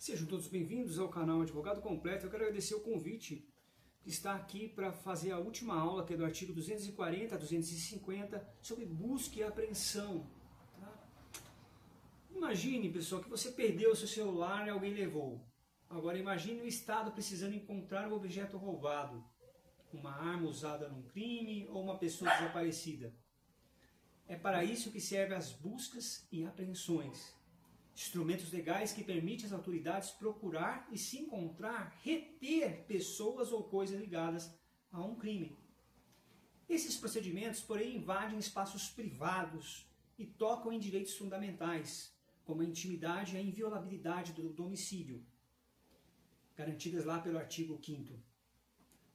Sejam todos bem-vindos ao canal Advogado Completo. Eu quero agradecer o convite de estar aqui para fazer a última aula, que é do artigo 240 a 250, sobre busca e apreensão. Tá? Imagine, pessoal, que você perdeu o seu celular e alguém levou. Agora imagine o Estado precisando encontrar um objeto roubado, uma arma usada num crime ou uma pessoa desaparecida. É para isso que servem as buscas e apreensões. Instrumentos legais que permitem às autoridades procurar e, se encontrar, reter pessoas ou coisas ligadas a um crime. Esses procedimentos, porém, invadem espaços privados e tocam em direitos fundamentais, como a intimidade e a inviolabilidade do domicílio, garantidas lá pelo artigo 5º.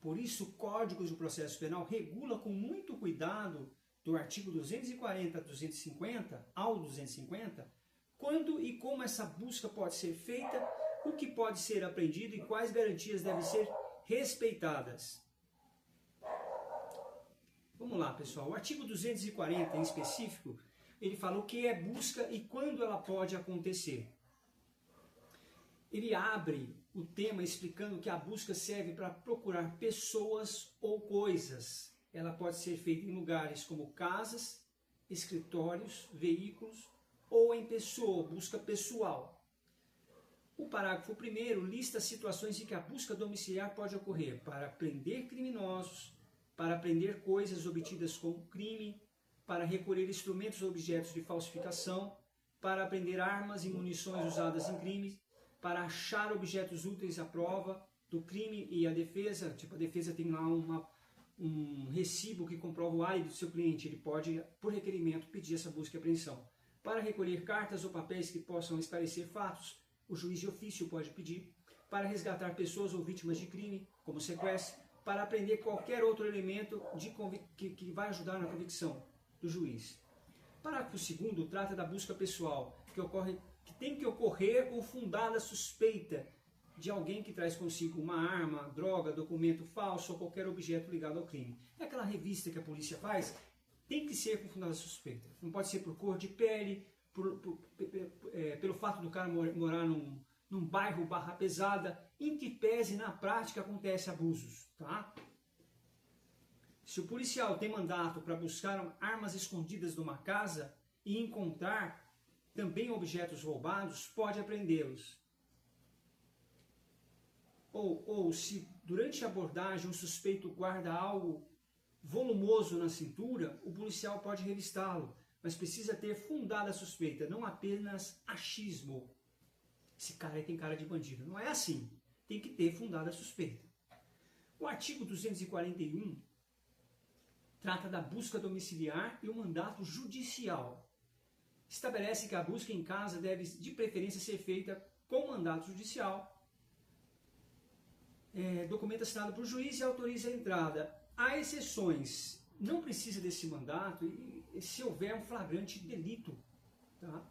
Por isso, o Código de Processo Penal regula com muito cuidado, do artigo 240 a 250 ao 250, quando e como essa busca pode ser feita, o que pode ser apreendido e quais garantias devem ser respeitadas. Vamos lá, pessoal. O artigo 240, em específico, ele fala o que é busca e quando ela pode acontecer. Ele abre o tema explicando que a busca serve para procurar pessoas ou coisas. Ela pode ser feita em lugares como casas, escritórios, veículos, ou em pessoa, busca pessoal. O parágrafo 1º lista situações em que a busca domiciliar pode ocorrer para prender criminosos, para prender coisas obtidas com crime, para recolher instrumentos ou objetos de falsificação, para apreender armas e munições usadas em crimes, para achar objetos úteis à prova do crime e a defesa. Tipo, a defesa tem lá um recibo que comprova o álibi do seu cliente, ele pode, por requerimento, pedir essa busca e apreensão. Para recolher cartas ou papéis que possam esclarecer fatos, o juiz de ofício pode pedir. Para resgatar pessoas ou vítimas de crime, como sequestro. Para apreender qualquer outro elemento que vai ajudar na convicção do juiz. Parágrafo 2º trata da busca pessoal, que tem que ocorrer com fundada suspeita de alguém que traz consigo uma arma, droga, documento falso ou qualquer objeto ligado ao crime. É aquela revista que a polícia faz. Tem que ser com fundada suspeita. Não pode ser por cor de pele, pelo fato do cara morar num bairro barra pesada, em que pese na prática acontece abusos. Tá? Se o policial tem mandato para buscar armas escondidas numa casa e encontrar também objetos roubados, pode apreendê-los. Ou se durante a abordagem o suspeito guarda algo volumoso na cintura, o policial pode revistá-lo, mas precisa ter fundada suspeita, não apenas achismo. Esse cara aí tem cara de bandido. Não é assim. Tem que ter fundada suspeita. O artigo 241 trata da busca domiciliar e o mandato judicial. Estabelece que a busca em casa deve, de preferência, ser feita com mandato judicial, documento assinado por juiz e autoriza a entrada. Há exceções, não precisa desse mandato e se houver um flagrante delito, tá?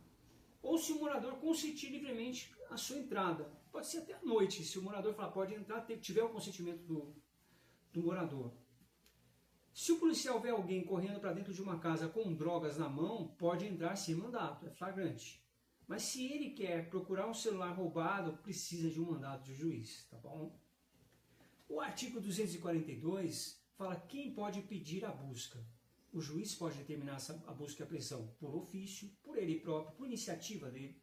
Ou se o morador consentir livremente a sua entrada. Pode ser até à noite, se o morador falar pode entrar, tiver o consentimento do morador. Se o policial vê alguém correndo para dentro de uma casa com drogas na mão, pode entrar sem mandato, é flagrante. Mas se ele quer procurar um celular roubado, precisa de um mandato de juiz, tá bom? O artigo 242 fala quem pode pedir a busca. O juiz pode determinar a busca e a apreensão por ofício, por ele próprio, por iniciativa dele,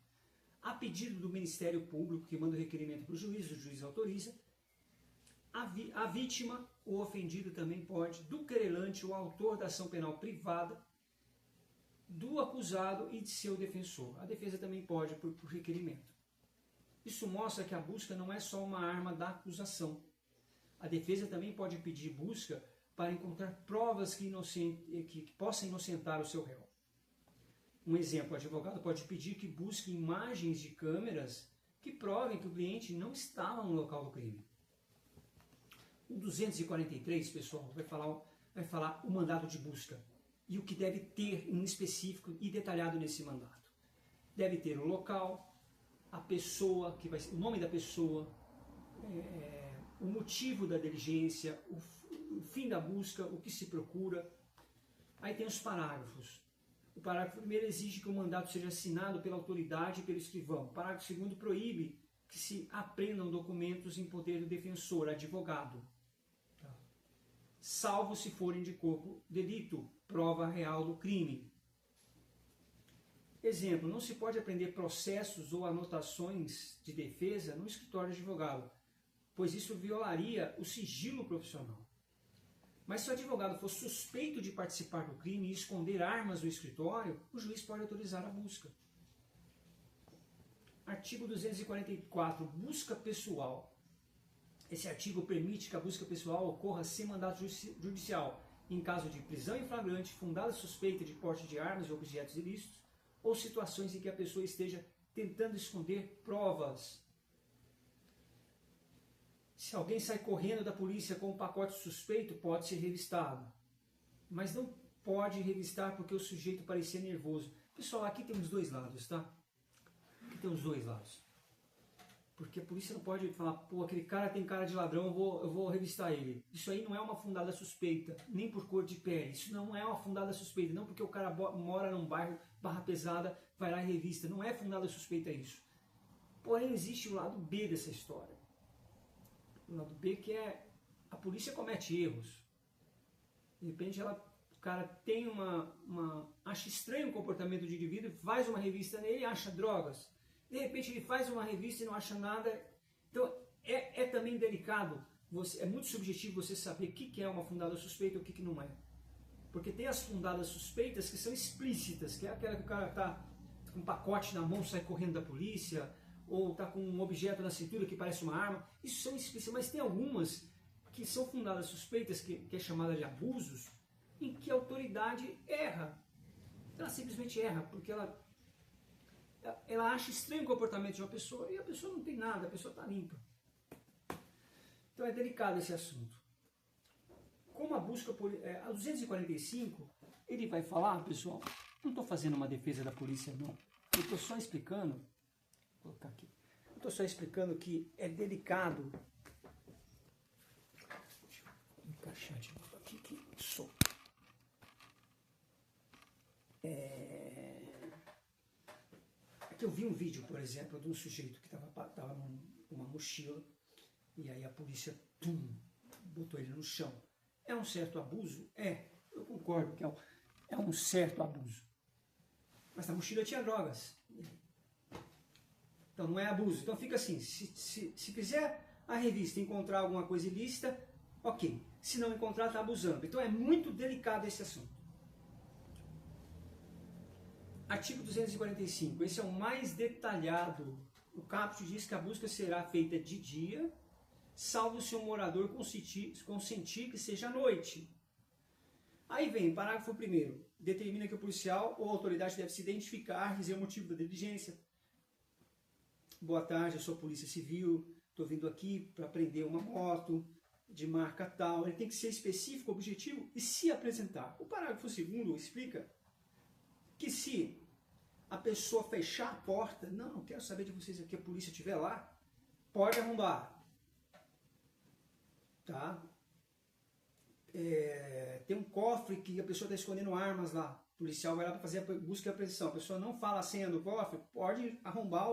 a pedido do Ministério Público, que manda o requerimento para o juiz autoriza. A vítima, o ofendido também pode, do querelante, o autor da ação penal privada, do acusado e de seu defensor. A defesa também pode por requerimento. Isso mostra que a busca não é só uma arma da acusação. A defesa também pode pedir busca para encontrar provas que possam inocentar o seu réu. Um exemplo, o advogado pode pedir que busque imagens de câmeras que provem que o cliente não estava no local do crime. O 243, pessoal, vai falar o mandato de busca e o que deve ter em específico e detalhado nesse mandato. Deve ter o local, a pessoa, o nome da pessoa, o motivo da diligência, o fim da busca, o que se procura. Aí tem os parágrafos. O parágrafo 1º exige que o mandato seja assinado pela autoridade e pelo escrivão. O parágrafo 2º proíbe que se apreendam documentos em poder do defensor, advogado, tá? Salvo se forem de corpo delito, prova real do crime. Exemplo, não se pode apreender processos ou anotações de defesa no escritório de advogado, pois isso violaria o sigilo profissional. Mas se o advogado for suspeito de participar do crime e esconder armas no escritório, o juiz pode autorizar a busca. Artigo 244, busca pessoal. Esse artigo permite que a busca pessoal ocorra sem mandato judicial, em caso de prisão em flagrante, fundada suspeita de porte de armas e objetos ilícitos, ou situações em que a pessoa esteja tentando esconder provas. Se alguém sai correndo da polícia com um pacote suspeito, pode ser revistado. Mas não pode revistar porque o sujeito parecia nervoso. Pessoal, aqui tem os dois lados, tá? Aqui tem os dois lados. Porque a polícia não pode falar, pô, aquele cara tem cara de ladrão, eu vou revistar ele. Isso aí não é uma fundada suspeita, nem por cor de pele. Isso não é uma fundada suspeita, não porque o cara mora num bairro, barra pesada, vai lá e revista. Não é fundada suspeita isso. Porém, existe o lado B dessa história. O lado B que é, a polícia comete erros. De repente, o cara tem acha estranho o comportamento do indivíduo, faz uma revista nele e acha drogas. De repente ele faz uma revista e não acha nada. Então é também delicado, é muito subjetivo você saber o que é uma fundada suspeita e o que não é. Porque tem as fundadas suspeitas que são explícitas, que é aquela que o cara está com um pacote na mão, sai correndo da polícia, ou está com um objeto na cintura que parece uma arma. Isso são explícitas, mas tem algumas que são fundadas suspeitas, que é chamada de abusos, em que a autoridade erra. Ela simplesmente erra, porque ela acha estranho o comportamento de uma pessoa e a pessoa não tem nada, a pessoa está limpa. Então é delicado esse assunto. Como a busca por... a 245, ele vai falar, pessoal, não estou fazendo uma defesa da polícia, não. Eu estou só explicando, vou colocar aqui, eu estou só explicando que é delicado. Deixa eu encaixar de novo aqui, que sou. Aqui eu vi um vídeo, por exemplo, de um sujeito que estava numa mochila e aí a polícia botou ele no chão. É um certo abuso? Eu concordo que é um certo abuso. Mas na mochila tinha drogas. Então não é abuso. Então fica assim, se fizer a revista e encontrar alguma coisa ilícita, ok. Se não encontrar, está abusando. Então é muito delicado esse assunto. Artigo 245, esse é o mais detalhado. O caput diz que a busca será feita de dia, salvo se o morador consentir que seja à noite. Aí vem, parágrafo 1º, determina que o policial ou a autoridade deve se identificar, dizer o motivo da diligência. Boa tarde, eu sou a Polícia Civil, estou vindo aqui para prender uma moto de marca tal. Ele tem que ser específico, objetivo e se apresentar. O parágrafo 2º explica que se a pessoa fechar a porta, não quero saber de vocês aqui, a polícia estiver lá, pode arrombar. Tá? Tem um cofre que a pessoa está escondendo armas lá, o policial vai lá para fazer a busca e apreensão, a pessoa não fala a senha do cofre, pode arrombar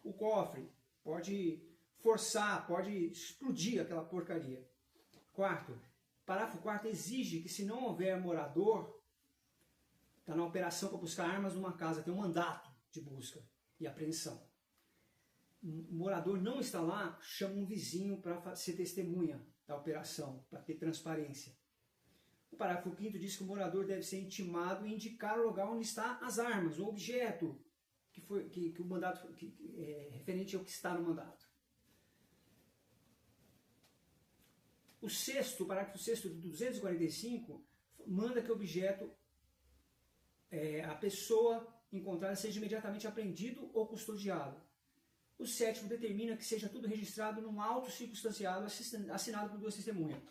o cofre, pode forçar, pode explodir aquela porcaria. Quarto, parágrafo 4º exige que se não houver morador, está na operação para buscar armas numa casa, tem um mandato de busca e apreensão. O morador não está lá, chama um vizinho para ser testemunha da operação, para ter transparência. O parágrafo 5º diz que o morador deve ser intimado e indicar o lugar onde está as armas, o objeto que o mandato é referente ao que está no mandato. O parágrafo 6º do 245 manda que o objeto a pessoa encontrada seja imediatamente apreendido ou custodiado. O 7º determina que seja tudo registrado num auto circunstanciado assinado por 2 testemunhas.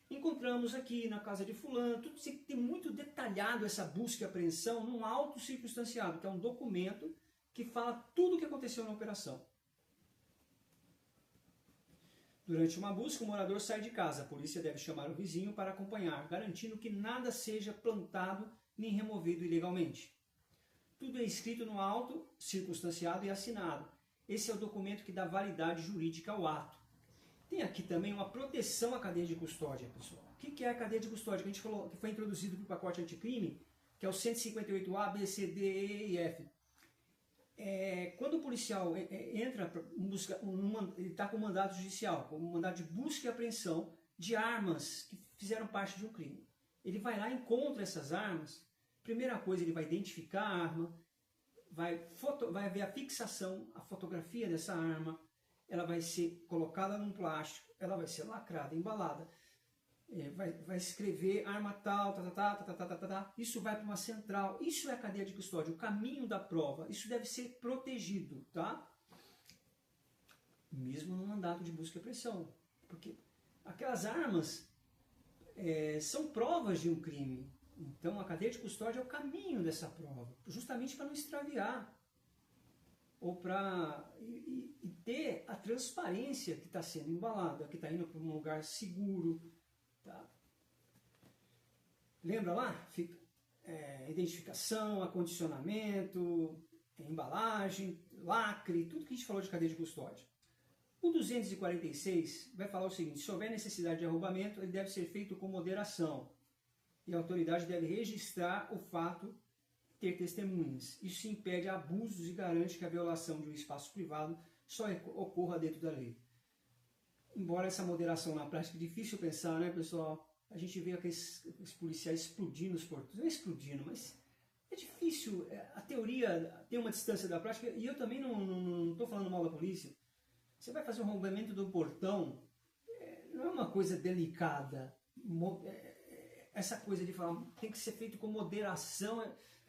Encontramos aqui na casa de fulano, tudo tem muito detalhado essa busca e apreensão num auto circunstanciado, que é um documento que fala tudo o que aconteceu na operação. Durante uma busca, o morador sai de casa. A polícia deve chamar o vizinho para acompanhar, garantindo que nada seja plantado nem removido ilegalmente. Tudo é escrito no auto, circunstanciado e assinado. Esse é o documento que dá validade jurídica ao ato. Tem aqui também uma proteção à cadeia de custódia, pessoal. O que é a cadeia de custódia? Que a gente falou que foi introduzido para o pacote anticrime, que é o 158A, B, C, D, E e F. Quando o policial entra, ele está com mandato judicial, com mandado de busca e apreensão de armas que fizeram parte de um crime. Ele vai lá e encontra essas armas. Primeira coisa, ele vai identificar a arma, vai ver a fixação, a fotografia dessa arma, ela vai ser colocada num plástico, ela vai ser lacrada, embalada, vai escrever arma tal, isso vai para uma central, isso é a cadeia de custódia, o caminho da prova, isso deve ser protegido, tá? Mesmo no mandato de busca e apreensão, porque aquelas armas são provas de um crime, então a cadeia de custódia é o caminho dessa prova, justamente para não extraviar, ou para ter a transparência que está sendo embalada, que está indo para um lugar seguro. Tá? Lembra lá? Identificação, acondicionamento, embalagem, lacre, tudo que a gente falou de cadeia de custódia. O 246 vai falar o seguinte: se houver necessidade de arrombamento, ele deve ser feito com moderação e a autoridade deve registrar o fato, ter testemunhas. Isso impede abusos e garante que a violação de um espaço privado só ocorra dentro da lei. Embora essa moderação na prática é difícil pensar, né, pessoal? A gente vê aqueles policiais explodindo os portões. Não é explodindo, mas é difícil. A teoria tem uma distância da prática, e eu também não estou falando mal da polícia. Você vai fazer um arrombamento do portão, não é uma coisa delicada. Essa coisa de falar tem que ser feito com moderação,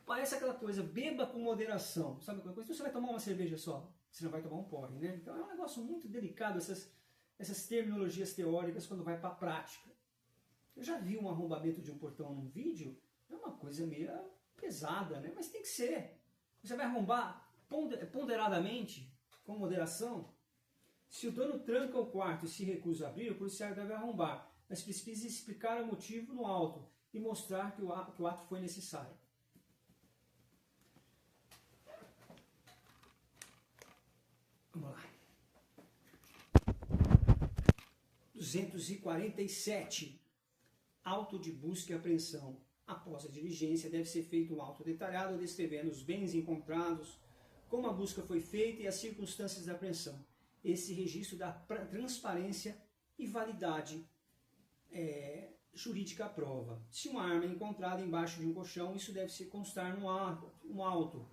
parece aquela coisa, beba com moderação, sabe aquela coisa? Então você vai tomar uma cerveja só, você não vai tomar um porre, né? Então é um negócio muito delicado essas terminologias teóricas quando vai para a prática. Eu já vi um arrombamento de um portão num vídeo, é uma coisa meio pesada, né? Mas tem que ser. Você vai arrombar ponderadamente, com moderação. Se o dono tranca o quarto e se recusa a abrir, o policial deve arrombar, mas precisa explicar o motivo no auto e mostrar que o ato foi necessário. Vamos lá. 247. Auto de busca e apreensão. Após a diligência, deve ser feito um auto detalhado descrevendo os bens encontrados, como a busca foi feita e as circunstâncias da apreensão. Esse registro dá transparência e validade jurídica à prova. Se uma arma é encontrada embaixo de um colchão, isso deve se constar no auto,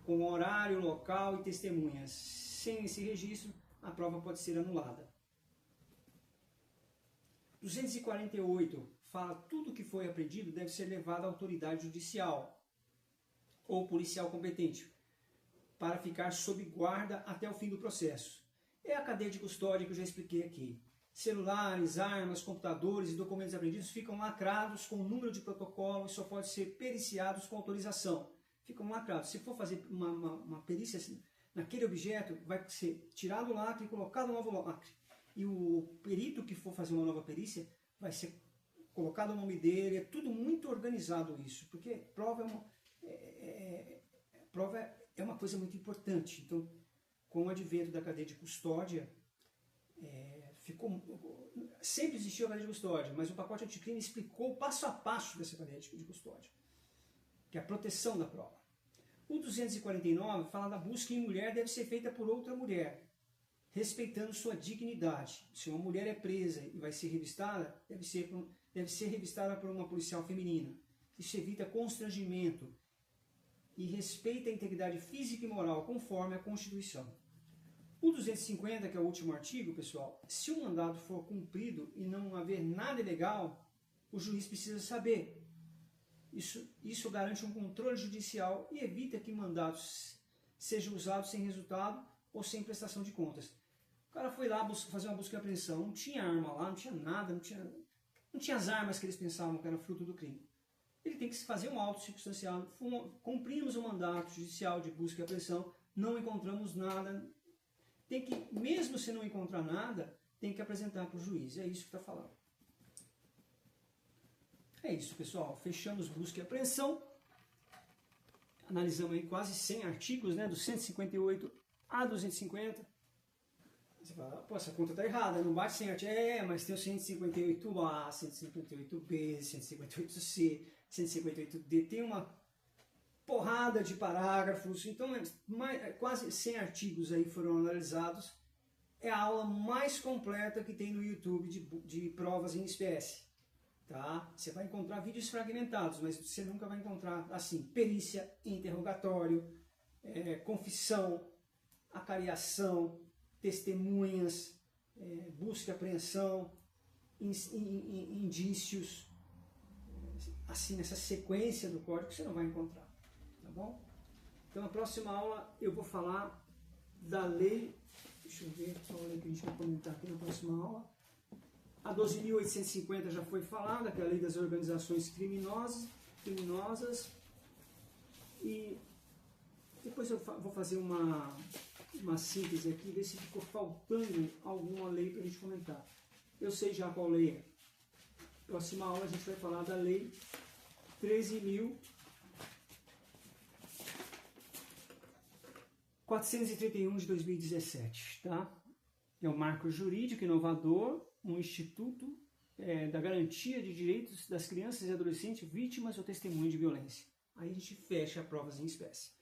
com horário, local e testemunhas. Sem esse registro, a prova pode ser anulada. 248 fala tudo que foi apreendido deve ser levado à autoridade judicial ou policial competente para ficar sob guarda até o fim do processo. É a cadeia de custódia que eu já expliquei aqui. Celulares, armas, computadores e documentos apreendidos ficam lacrados com o número de protocolo e só podem ser periciados com autorização. Ficam lacrados. Se for fazer uma perícia assim, naquele objeto, vai ser tirado o lacre e colocado um novo lacre. E o perito que for fazer uma nova perícia vai ser colocado o nome dele. É tudo muito organizado isso, porque prova é uma coisa muito importante. Então, com o advento da cadeia de custódia, sempre existiu a cadeia de custódia, mas o pacote anticrime explicou passo a passo dessa cadeia de custódia, que é a proteção da prova. O 249 fala da busca em mulher deve ser feita por outra mulher, respeitando sua dignidade. Se uma mulher é presa e vai ser revistada, deve ser revistada por uma policial feminina. Isso evita constrangimento e respeita a integridade física e moral conforme a Constituição. O 250, que é o último artigo, pessoal, se o mandado for cumprido e não haver nada ilegal, o juiz precisa saber. Isso garante um controle judicial e evita que mandados sejam usados sem resultado ou sem prestação de contas. O cara foi lá fazer uma busca e apreensão, não tinha arma lá, não tinha nada, não tinha as armas que eles pensavam que era fruto do crime. Ele tem que fazer um auto circunstanciado. Cumprimos o mandato judicial de busca e apreensão, não encontramos nada. Tem que, mesmo se não encontrar nada, tem que apresentar para o juiz. É isso que está falando. É isso, pessoal. Fechamos busca e apreensão. Analisamos aí quase 100 artigos, né, do 158 A 250, você fala, pô, essa conta tá errada, não bate 100 artigos. Mas tem o 158A, 158B, 158C, 158D, tem uma porrada de parágrafos, então quase 100 artigos aí foram analisados. É a aula mais completa que tem no YouTube de provas em espécie. Tá? Você vai encontrar vídeos fragmentados, mas você nunca vai encontrar assim, perícia, interrogatório, confissão, acariação, testemunhas, busca e apreensão, indícios, assim, nessa sequência do código você não vai encontrar, tá bom? Então na próxima aula eu vou falar da lei, deixa eu ver qual lei que a gente vai comentar aqui na próxima aula. A 12.850 já foi falada, que é a lei das organizações criminosas, e depois eu vou fazer uma síntese aqui, ver se ficou faltando alguma lei para a gente comentar. Eu sei já qual lei é. Próxima aula a gente vai falar da lei 13.431 de 2017, tá? É um marco jurídico inovador, um instituto da garantia de direitos das crianças e adolescentes vítimas ou testemunhas de violência. Aí a gente fecha provas em espécie.